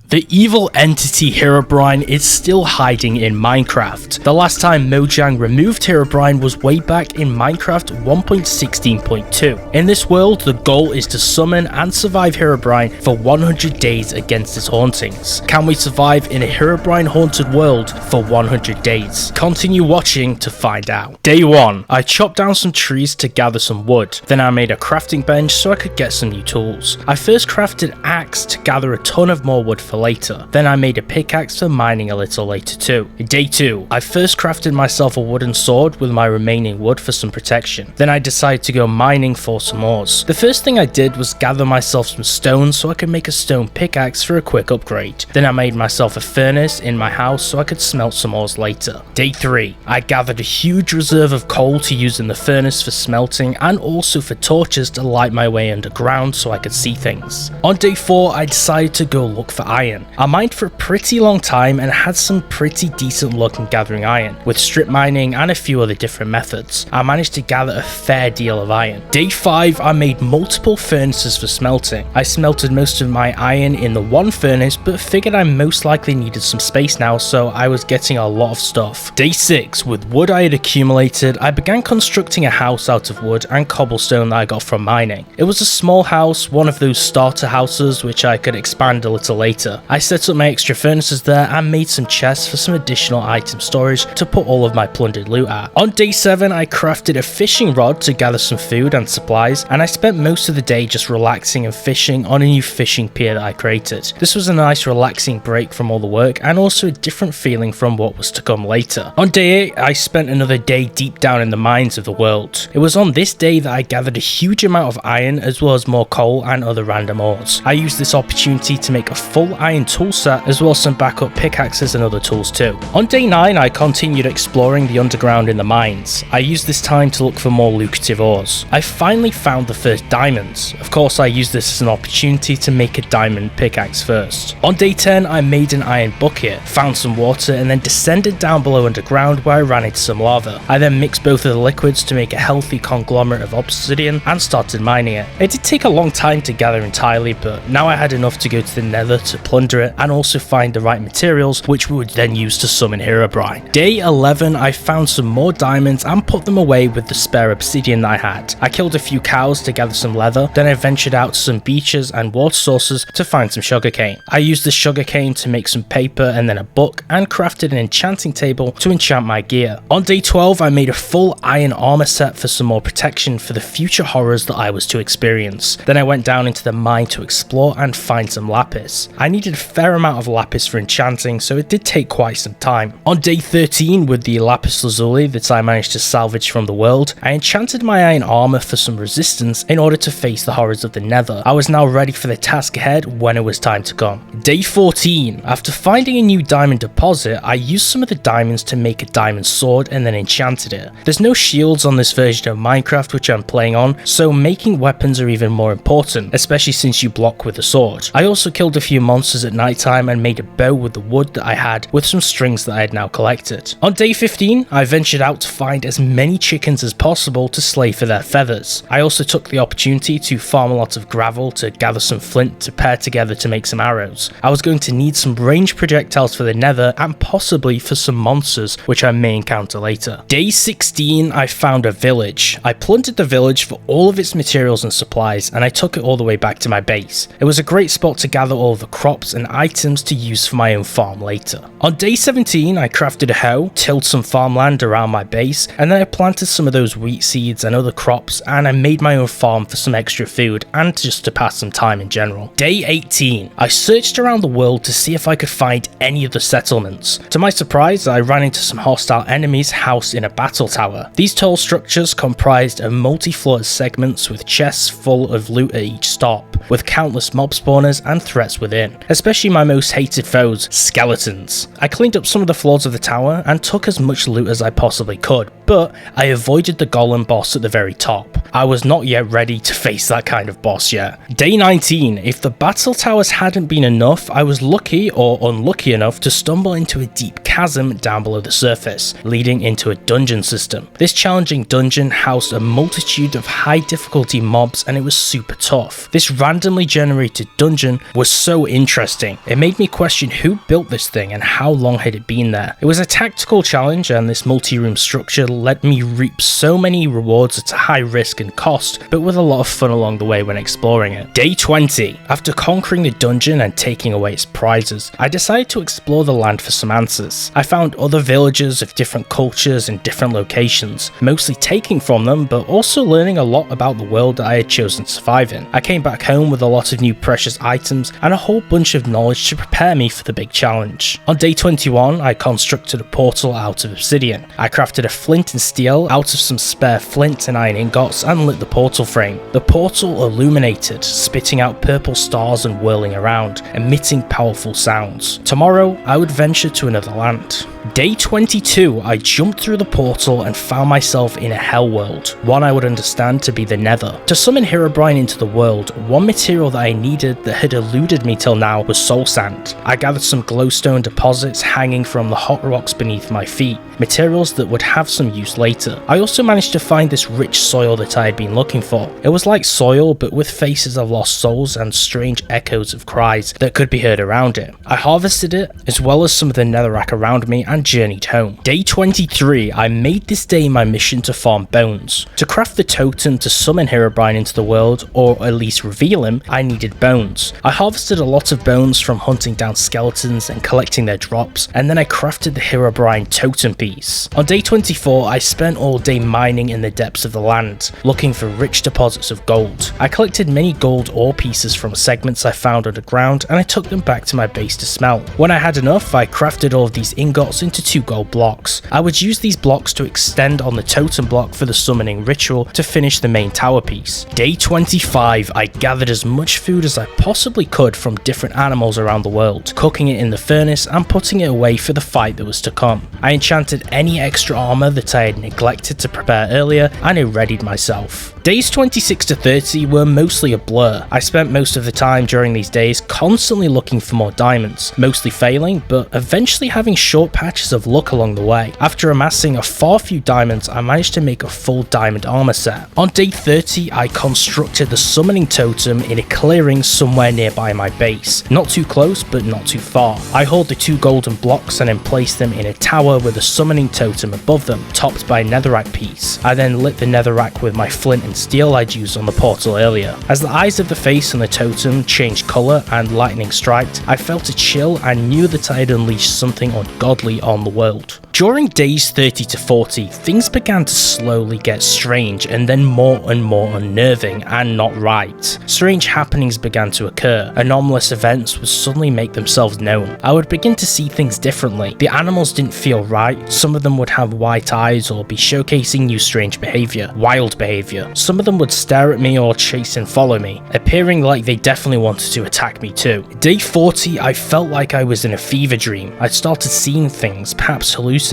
The evil entity Herobrine is still hiding in Minecraft. The last time Mojang removed Herobrine was way back in Minecraft 1.16.2. In this world, the goal is to summon and survive Herobrine for 100 days against his hauntings. Can we survive in a Herobrine haunted world for 100 days? Continue watching to find out. Day 1. I chopped down some trees to gather some wood. Then I made a crafting bench so I could get some new tools. I first crafted an axe to gather a ton of more wood for later. Then I made a pickaxe for mining a little later too. Day 2. I first crafted myself a wooden sword with my remaining wood for some protection. Then I decided to go mining for some ores. The first thing I did was gather myself some stone so I could make a stone pickaxe for a quick upgrade. Then I made myself a furnace in my house so I could smelt some ores later. Day 3. I gathered a huge reserve of coal to use in the furnace for smelting and also for torches to light my way underground so I could see things. On day 4 I decided to go look for iron. I mined for a pretty long time and had some pretty decent luck in gathering iron. With strip mining and a few other different methods, I managed to gather a fair deal of iron. Day 5 I made multiple furnaces for smelting. I smelted most of my iron in the one furnace but figured I most likely needed some space now, so I was getting a lot of stuff. Day 6, with wood I had accumulated, I began constructing a house out of wood and cobblestone that I got from mining. It was a small house, one of those starter houses which I could expand a little later. I set up my extra furnaces there and made some chests for some additional item storage to put all of my plundered loot at. On day 7 I crafted a fishing rod to gather some food and supplies, and I spent most of the day just relaxing and fishing on a new fishing pier that I created. This was a nice relaxing break from all the work and also a different feeling from what was to come later. On day 8 I spent another day deep down in the mines of the world. It was on this day that I gathered a huge amount of iron as well as more coal and other random ores. I used this opportunity to make a full iron tool set as well as some backup pickaxes and other tools too. On day 9 I continued exploring the underground in the mines. I used this time to look for more lucrative ores. I finally found the first diamonds. Of course I used this as an opportunity to make a diamond pickaxe first. On day 10 I made an iron bucket, found some water and then descended down below underground where I ran into some lava. I then mixed both of the liquids to make a healthy conglomerate of obsidian and started mining it. It did take a long time to gather entirely, but now I had enough to go to the Nether to plunder it and also find the right materials which we would then use to summon Herobrine. Day 11 I found some more diamonds and put them away with the spare obsidian that I had. I killed a few cows to gather some leather, then I ventured out to some beaches and water sources to find some sugarcane. I used the sugarcane to make some paper and then a book and crafted an enchanting table to enchant my gear. On day 12 I made a full iron armor set for some more protection for the future horrors that I was to experience. Then I went down into the mine to explore and find some lapis. I needed a fair amount of lapis for enchanting, so it did take quite some time. On day 13, with the lapis lazuli that I managed to salvage from the world, I enchanted my iron armor for some resistance in order to face the horrors of the Nether. I was now ready for the task ahead when it was time to come. Day 14, after finding a new diamond deposit, I used some of the diamonds to make a diamond sword and then enchanted it. There's no shields on this version of Minecraft which I'm playing on, so making weapons are even more important, especially since you block with a sword. I also killed a few monsters at night time and made a bow with the wood that I had with some strings that I had now collected. On day 15, I ventured out to find as many chickens as possible to slay for their feathers. I also took the opportunity to farm a lot of gravel to gather some flint to pair together to make some arrows. I was going to need some ranged projectiles for the Nether and possibly for some monsters which I may encounter later. Day 16, I found a village. I plundered the village for all of its materials and supplies and I took it all the way back to my base. It was a great spot to gather all the crops and items to use for my own farm later. On day 17 I crafted a hoe, tilled some farmland around my base, and then I planted some of those wheat seeds and other crops and I made my own farm for some extra food and just to pass some time in general. Day 18 I searched around the world to see if I could find any of the settlements. To my surprise I ran into some hostile enemies housed in a battle tower. These tall structures comprised of multi-floored segments with chests full of loot at each stop, with countless mob spawners and threats within, especially my most hated foes, skeletons. I cleaned up some of the floors of the tower and took as much loot as I possibly could, but I avoided the golem boss at the very top. I was not yet ready to face that kind of boss yet. Day 19, if the battle towers hadn't been enough, I was lucky or unlucky enough to stumble into a deep cavern chasm down below the surface, leading into a dungeon system. This challenging dungeon housed a multitude of high difficulty mobs and it was super tough. This randomly generated dungeon was so interesting. It made me question who built this thing and how long had it been there. It was a tactical challenge and this multi-room structure let me reap so many rewards at a high risk and cost, but with a lot of fun along the way when exploring it. Day 20. After conquering the dungeon and taking away its prizes, I decided to explore the land for some answers. I found other villagers of different cultures in different locations, mostly taking from them, but also learning a lot about the world that I had chosen to survive in. I came back home with a lot of new precious items and a whole bunch of knowledge to prepare me for the big challenge. On day 21, I constructed a portal out of obsidian. I crafted a flint and steel out of some spare flint and iron ingots and lit the portal frame. The portal illuminated, spitting out purple stars and whirling around, emitting powerful sounds. Tomorrow, I would venture to another land. Day 22, I jumped through the portal and found myself in a hell world, one I would understand to be the Nether. To summon Herobrine into the world, one material that I needed that had eluded me till now was soul sand. I gathered some glowstone deposits hanging from the hot rocks beneath my feet, materials that would have some use later. I also managed to find this rich soil that I had been looking for. It was like soil but with faces of lost souls and strange echoes of cries that could be heard around it. I harvested it, as well as some of the netherrack around me, and journeyed home. Day 23, I made this day my mission to farm bones. To craft the totem to summon Herobrine into the world, or at least reveal him, I needed bones. I harvested a lot of bones from hunting down skeletons and collecting their drops, and then I crafted the Herobrine totem piece. On day 24, I spent all day mining in the depths of the land, looking for rich deposits of gold. I collected many gold ore pieces from segments I found underground, and I took them back to my base to smelt. When I had enough, I crafted all of these ingots into 2 gold blocks. I would use these blocks to extend on the totem block for the summoning ritual to finish the main tower piece. Day 25, I gathered as much food as I possibly could from different animals around the world, cooking it in the furnace and putting it away for the fight that was to come. I enchanted any extra armor that I had neglected to prepare earlier, and I readied myself. Days 26 to 30 were mostly a blur. I spent most of the time during these days constantly looking for more diamonds, mostly failing, but eventually having short patches of luck along the way. After amassing a far few diamonds, I managed to make a full diamond armor set. On day 30, I constructed the summoning totem in a clearing somewhere nearby my base. Not too close, but not too far. I hauled the 2 golden blocks and then placed them in a tower with a summoning totem above them, topped by a netherrack piece. I then lit the netherrack with my flint and steel I'd used on the portal earlier. As the eyes of the face on the totem changed colour and lightning striked, I felt a chill and knew that I had unleashed something ungodly on the world. During days 30 to 40, things began to slowly get strange and then more and more unnerving and not right. Strange happenings began to occur. Anomalous events would suddenly make themselves known. I would begin to see things differently. The animals didn't feel right. Some of them would have white eyes or be showcasing new strange behaviour, wild behaviour. Some of them would stare at me or chase and follow me, appearing like they definitely wanted to attack me too. Day 40, I felt like I was in a fever dream. I started seeing things, perhaps hallucinating.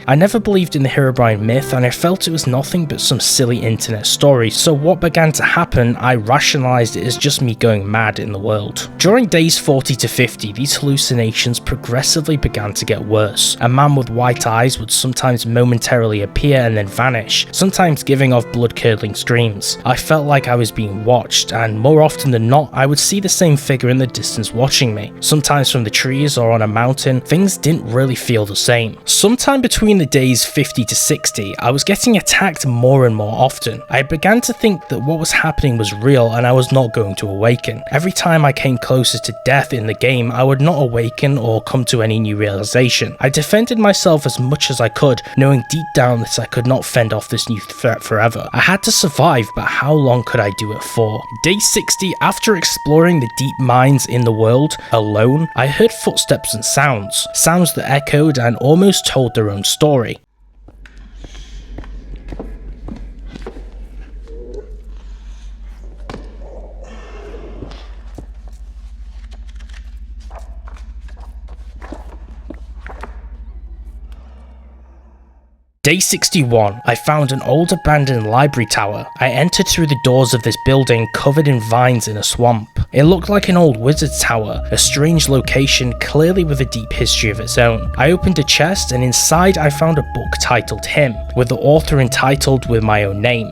I never believed in the Herobrine myth and I felt it was nothing but some silly internet story, so what began to happen, I rationalised it as just me going mad in the world. During days 40 to 50, these hallucinations progressively began to get worse. A man with white eyes would sometimes momentarily appear and then vanish, sometimes giving off blood-curdling screams. I felt like I was being watched, and more often than not, I would see the same figure in the distance watching me. Sometimes from the trees or on a mountain, things didn't really feel the same. Sometime between the days 50 to 60, I was getting attacked more and more often. I began to think that what was happening was real and I was not going to awaken. Every time I came closer to death in the game, I would not awaken or come to any new realization. I defended myself as much as I could, knowing deep down that I could not fend off this new threat forever. I had to survive, but how long could I do it for? Day 60, after exploring the deep mines in the world, alone, I heard footsteps and sounds that echoed and almost told their own story. Day 61, I found an old abandoned library tower. I entered through the doors of this building covered in vines in a swamp. It looked like an old wizard's tower, a strange location clearly with a deep history of its own. I opened a chest and inside I found a book titled Him, with the author entitled with my own name.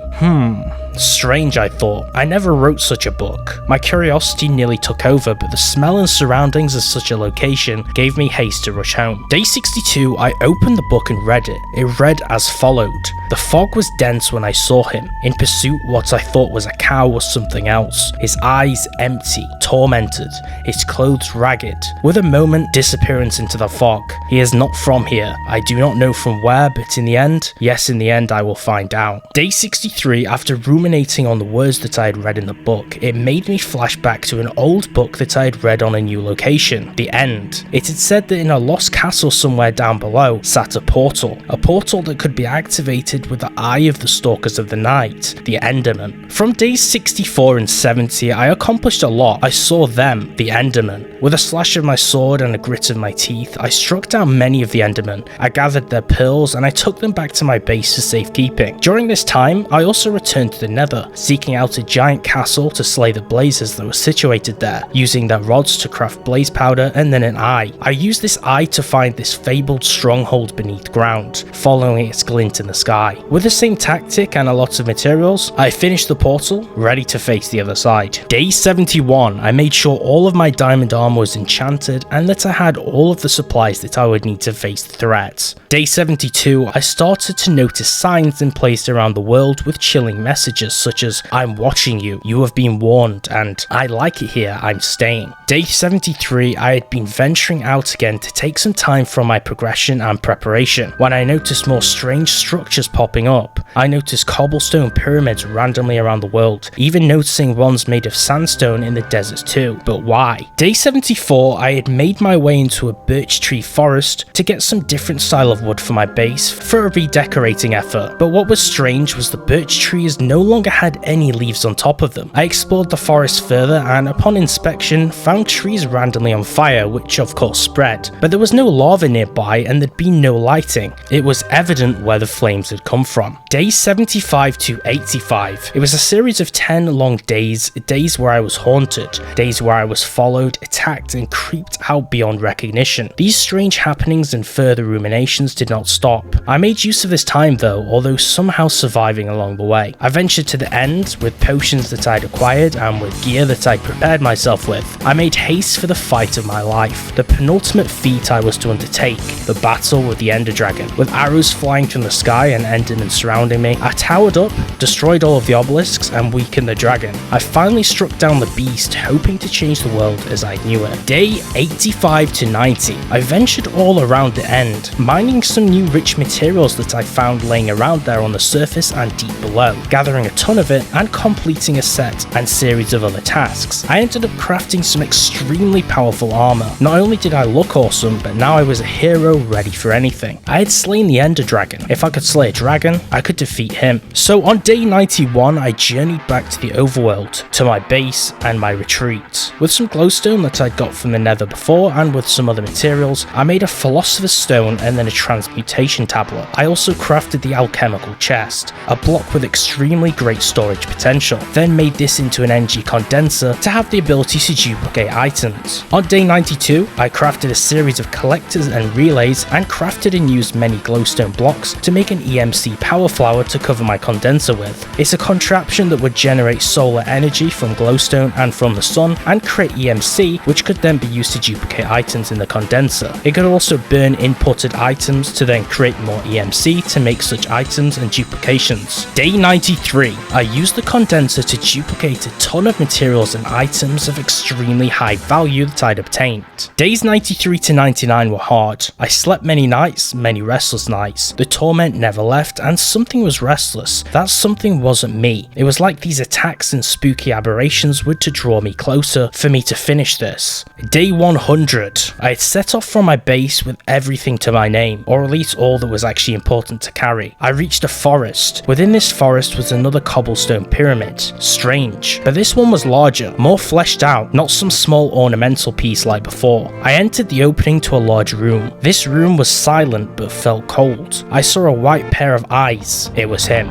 Strange, I thought. I never wrote such a book. My curiosity nearly took over, but the smell and surroundings of such a location gave me haste to rush home. Day 62, I opened the book and read it. It read as followed. The fog was dense when I saw him. In pursuit, what I thought was a cow was something else. His eyes empty, tormented, his clothes ragged. With a moment, disappearance into the fog. He is not from here. I do not know from where, but in the end, yes, in the end, I will find out. Day 63, after ruminating on the words that I had read in the book, it made me flash back to an old book that I had read on a new location, The End. It had said that in a lost castle somewhere down below sat a portal that could be activated with the eye of the Stalkers of the Night, the Endermen. From days 64 and 70, I accomplished a lot. I saw them, the Endermen. With a slash of my sword and a grit of my teeth, I struck down many of the Endermen. I gathered their pearls and I took them back to my base for safekeeping. During this time, I also returned to the Nether, seeking out a giant castle to slay the blazes that were situated there, using their rods to craft blaze powder and then an eye. I used this eye to find this fabled stronghold beneath ground, following its glint in the sky. With the same tactic and a lot of materials, I finished the portal, ready to face the other side. Day 71, I made sure all of my diamond armor was enchanted and that I had all of the supplies that I would need to face the threats. Day 72, I started to notice signs in place around the world with chilling messages such as, I'm watching you, you have been warned, and I like it here, I'm staying. Day 73, I had been venturing out again to take some time from my progression and preparation, when I noticed more strange structures popping up. I noticed cobblestone pyramids randomly around the world, even noticing ones made of sandstone in the deserts too, but why? Day 74, I had made my way into a birch tree forest to get some different style of wood for my base for a redecorating effort, but what was strange was the birch trees no longer had any leaves on top of them. I explored the forest further and upon inspection found trees randomly on fire, which of course spread, but there was no lava nearby and there'd been no lighting. It was evident where the flames had come from. Days 75 to 85. It was a series of 10 long days where I was haunted, days where I was followed, attacked and creeped out beyond recognition. These strange happenings and further ruminations did not stop. I made use of this time though, although somehow surviving along the way. I ventured to the end with potions that I'd acquired and with gear that I'd prepared myself with. I made haste for the fight of my life, the penultimate feat I was to undertake, the battle with the Ender Dragon. With arrows flying from the sky and Endermen surrounding me, I towered up, destroyed all of the obelisks and weakened the dragon. I finally struck down the beast, hoping to change the world as I knew it. Day 85 to 90. I ventured all around the end, mining some new rich materials that I found laying around there on the surface and deep below, gathering a ton of it and completing a set and series of other tasks. I ended up crafting some extremely powerful armor. Not only did I look awesome, but now I was a hero ready for anything. I had slain the Ender Dragon. If I could slay a dragon, I could defeat him. So on day 91, I journeyed back to the overworld, to my base and my retreat. With some glowstone that I'd got from the Nether before and with some other materials, I made a philosopher's stone and then a transmutation tablet. I also crafted the alchemical chest, a block with extremely great storage potential, then made this into an energy condenser to have the ability to duplicate items. On day 92, I crafted a series of collectors and relays and crafted and used many glowstone blocks to make an EMC power flower to cover my condenser with. It's a contraption that would generate solar energy from glowstone and from the sun and create EMC, which could then be used to duplicate items in the condenser. It could also burn inputted items to then create more EMC to make such items and duplications. Day 93, I used the condenser to duplicate a ton of materials and items of extremely high value that I'd obtained. Days 93 to 99 were hard. I slept many nights, many restless nights. The torment never left and something was restless. That something wasn't me. It was like these attacks and spooky aberrations were to draw me closer for me to finish this. Day 100. I had set off from my base with everything to my name, or at least all that was actually important to carry. I reached a forest. Within this forest was another cobblestone pyramid. Strange, but this one was larger, more fleshed out, not some small ornamental piece like before. I entered the opening to a large room. This room was silent but felt cold. I saw a white pair of eyes. It was him.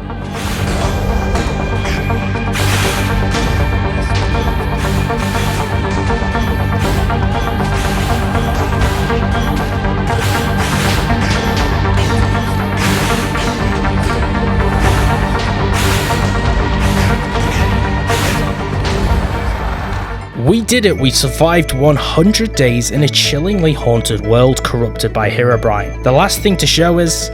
We did it, we survived 100 days in a chillingly haunted world corrupted by Herobrine. The last thing to show is